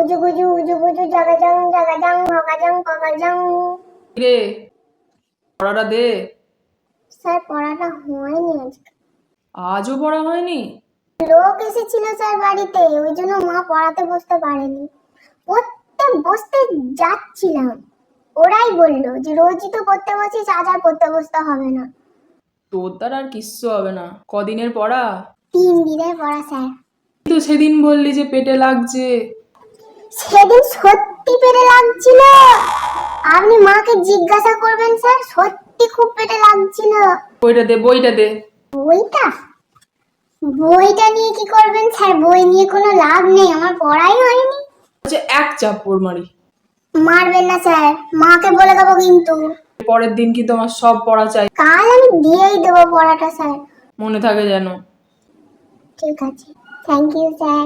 উজু গুজু উজু গুজু জাগাজাং ভাগাজাং পাগাজাং। রে পড়াটা দে। স্যার পড়াটা হয়নি আজকে। আজও পড়া হয়নি? লোক এসেছিল স্যার বাড়িতে, ওই জন্য মা পড়াতে বসতে পারেনি। পড়তে বসতে যাচ্ছিলাম, ওরাই বললো যে রোজই তো পড়তে বসিস, আজ আর পড়তে বসতে হবে না। তোর দ্বারা আর কিচ্ছু হবে না। কদিনের পড়া? 3 দিনের পড়া স্যার। তো সেদিন বললি যে পেটে লাগছে। সেদিন সত্যি পেটে লাগছিল, আপনি মাকে জিজ্ঞাসা করবেন স্যার, সত্যি খুব পেটে লাগছিল। বইটা দে, বইটা দে। বইটা বইটা নিয়ে কি করবেন স্যার? বই নিয়ে কোনো লাভ নেই, আমার পড়াই হয়নি। আচ্ছা এক চাপ্পড় মারি। মারবেন না স্যার, মাকে বলে দেবো কিন্তু। পরের দিন কি তোমার সব পড়া চাই? কাল আমি দিয়েই দেবো পড়াটা স্যার। মনে থাকে যেন। ঠিক আছে, থ্যাংক ইউ স্যার।